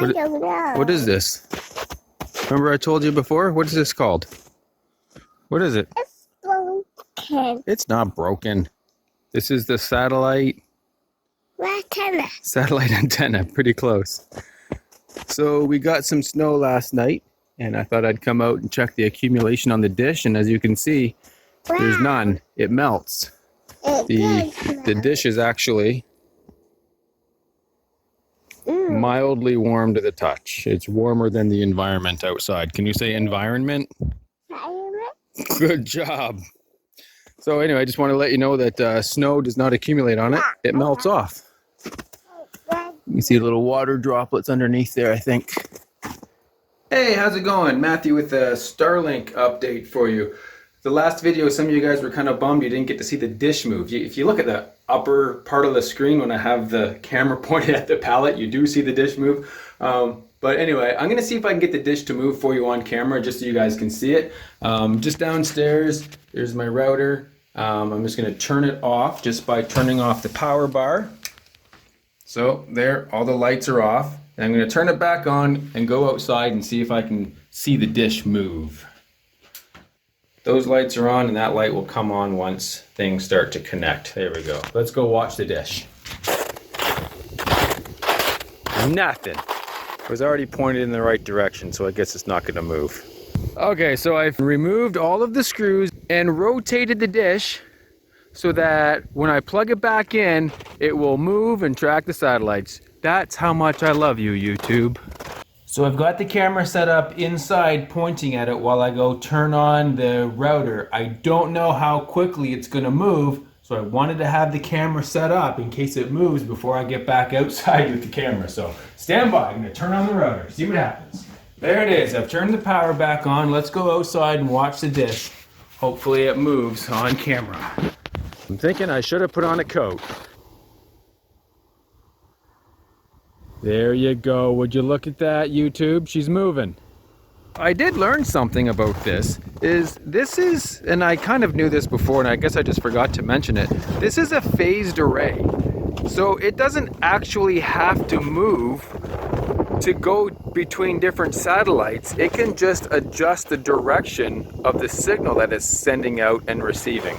I don't know. What is this? Remember I told you before? What is this called? What is it? It's broken. It's not broken. This is the satellite antenna. Pretty close. So we got some snow last night, and I thought I'd come out and check the accumulation on the dish, and as you can see, there's none. It melts. The dish is actually mildly warm to the touch. It's warmer than the environment outside. Can you say environment? Good job. So anyway, I just want to let you know that snow does not accumulate on it. It melts off. You can see little water droplets underneath there, I think. Hey, how's it going? Matthew with a Starlink update for you. The last video, some of you guys were kind of bummed you didn't get to see the dish move. If you look at the upper part of the screen when I have the camera pointed at the pallet, you do see the dish move. But anyway, I'm going to see if I can get the dish to move for you on camera just so you guys can see it. Just downstairs, there's my router. I'm just going to turn it off just by turning off the power bar. So there, all the lights are off. And I'm going to turn it back on and go outside and see if I can see the dish move. Those lights are on, and that light will come on once things start to connect. There we go. Let's go watch the dish. Nothing. It was already pointed in the right direction, so I guess it's not going to move. Okay, so I've removed all of the screws and rotated the dish so that when I plug it back in, it will move and track the satellites. That's how much I love you, YouTube. So I've got the camera set up inside pointing at it while I go turn on the router. I don't know how quickly it's going to move, so I wanted to have the camera set up in case it moves before I get back outside with the camera. So stand by, I'm going to turn on the router, see what happens. There it is, I've turned the power back on. Let's go outside and watch the dish. Hopefully it moves on camera. I'm thinking I should have put on a coat. There you go. Would you look at that, YouTube? She's moving. I did learn something about this, and I kind of knew this before, and I guess I just forgot to mention it. This is a phased array. So it doesn't actually have to move to go between different satellites. It can just adjust the direction of the signal that it's sending out and receiving.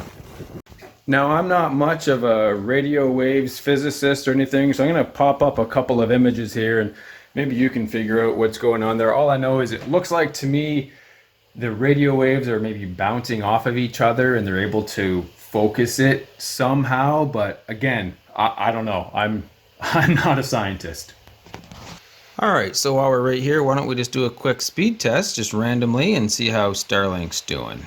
Now, I'm not much of a radio waves physicist or anything, so I'm going to pop up a couple of images here and maybe you can figure out what's going on there. All I know is it looks like to me the radio waves are maybe bouncing off of each other and they're able to focus it somehow, but again, I don't know. I'm not a scientist. All right, so while we're right here, why don't we just do a quick speed test just randomly and see how Starlink's doing.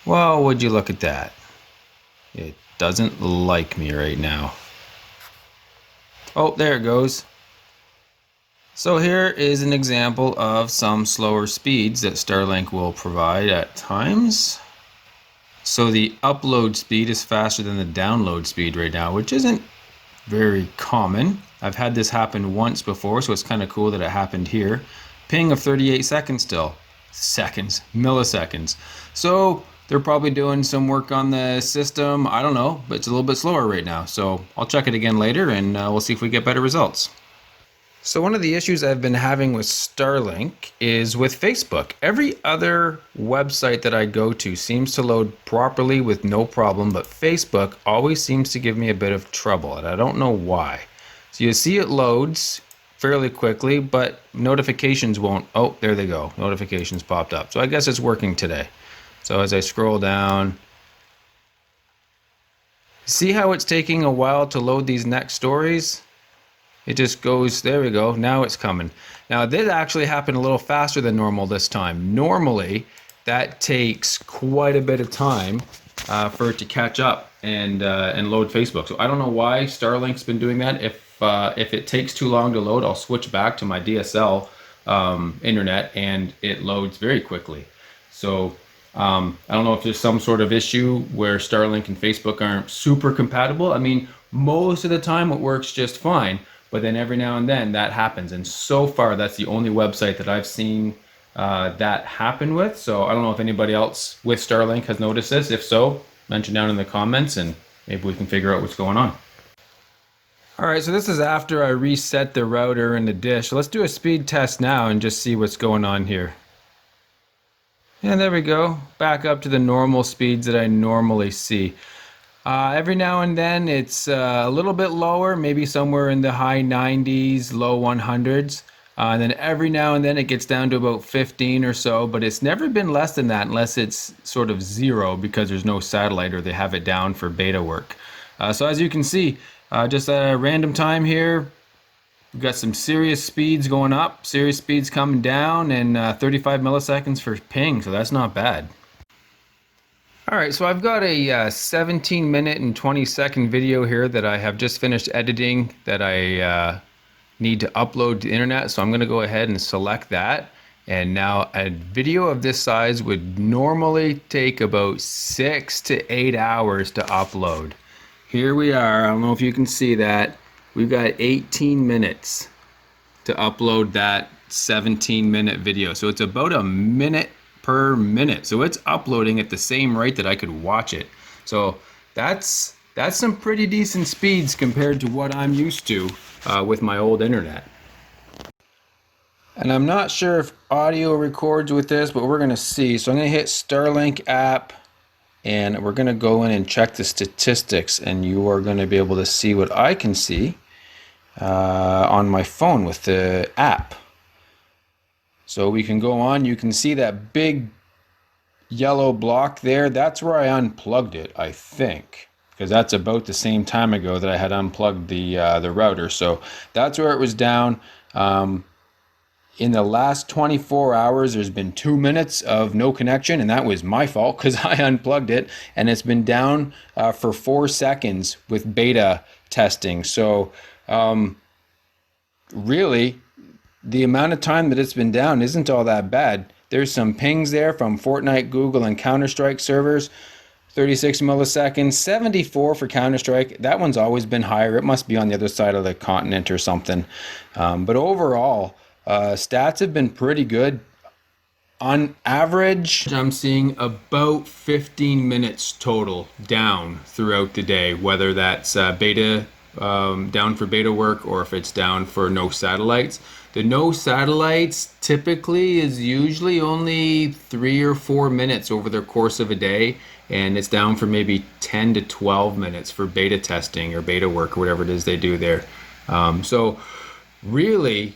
Well, would you look at that? It doesn't like me right now. Oh, there it goes. So here is an example of some slower speeds that Starlink will provide at times. So the upload speed is faster than the download speed right now, which isn't very common. I've had this happen once before, so it's kind of cool that it happened here. Ping of 38 seconds still. Milliseconds. So they're probably doing some work on the system. I don't know, but it's a little bit slower right now. So I'll check it again later and we'll see if we get better results. So one of the issues I've been having with Starlink is with Facebook. Every other website that I go to seems to load properly with no problem, but Facebook always seems to give me a bit of trouble, and I don't know why. So you see it loads fairly quickly, but notifications won't. Oh, there they go. Notifications popped up. So I guess it's working today. So as I scroll down, see how it's taking a while to load these next stories? It just goes, there we go, now it's coming. Now this actually happened a little faster than normal this time. Normally, that takes quite a bit of time for it to catch up and load Facebook. So I don't know why Starlink's been doing that. If it takes too long to load, I'll switch back to my DSL internet and it loads very quickly. So I don't know if there's some sort of issue where Starlink and Facebook aren't super compatible. I mean, most of the time it works just fine, but then every now and then that happens. And so far, that's the only website that I've seen that happen with. So I don't know if anybody else with Starlink has noticed this. If so, mention down in the comments and maybe we can figure out what's going on. All right, so this is after I reset the router and the dish. Let's do a speed test now and just see what's going on here. And there we go. Back up to the normal speeds that I normally see. Every now and then it's a little bit lower, maybe somewhere in the high 90s, low 100s. And then every now and then it gets down to about 15 or so, but it's never been less than that unless it's sort of zero because there's no satellite or they have it down for beta work. So as you can see, just at a random time here, we've got some serious speeds going up, serious speeds coming down, and 35 milliseconds for ping, so that's not bad. All right, so I've got a 17-minute and 20-second video here that I have just finished editing that I need to upload to the internet. So I'm going to go ahead and select that. And now a video of this size would normally take about 6 to 8 hours to upload. Here we are. I don't know if you can see that. We've got 18 minutes to upload that 17-minute video. So it's about a minute per minute. So it's uploading at the same rate that I could watch it. So that's some pretty decent speeds compared to what I'm used to with my old internet. And I'm not sure if audio records with this, but we're going to see. So I'm going to hit Starlink app and we're going to go in and check the statistics, and you are going to be able to see what I can see on my phone with the app. So we can go on, you can see that big yellow block there. That's where I unplugged it, I think, because that's about the same time ago that I had unplugged the router. So that's where it was down. In the last 24 hours, there's been 2 minutes of no connection, and that was my fault because I unplugged it, and it's been down for 4 seconds with beta testing. So really, the amount of time that it's been down isn't all that bad. There's some pings there from Fortnite, Google, and Counter-Strike servers. 36 milliseconds, 74 for Counter-Strike. That one's always been higher. It must be on the other side of the continent or something. But overall, stats have been pretty good. On average, I'm seeing about 15 minutes total down throughout the day, whether that's beta down for beta work or if it's down for no satellites. The no satellites typically is usually only 3 or 4 minutes over the course of a day, and it's down for maybe 10 to 12 minutes for beta testing or beta work or whatever it is they do there. So really,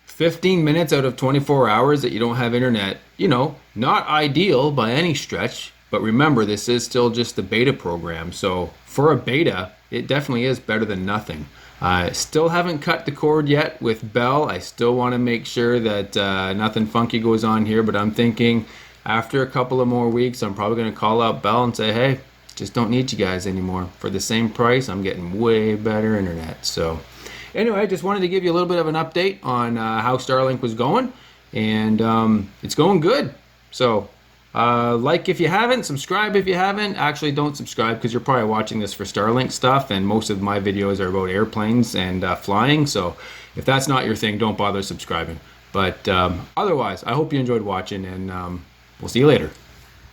15 minutes out of 24 hours that you don't have internet, not ideal by any stretch, but remember, this is still just the beta program. So for a beta, it definitely is better than nothing. I still haven't cut the cord yet with Bell. I still want to make sure that nothing funky goes on here, but I'm thinking after a couple of more weeks, I'm probably going to call out Bell and say, hey, just don't need you guys anymore. For the same price, I'm getting way better internet. So anyway, I just wanted to give you a little bit of an update on how Starlink was going, and it's going good. So like if you haven't, subscribe if you haven't. Actually, don't subscribe because you're probably watching this for Starlink stuff, and most of my videos are about airplanes and flying. So if that's not your thing, don't bother subscribing. But otherwise, I hope you enjoyed watching, and we'll see you later.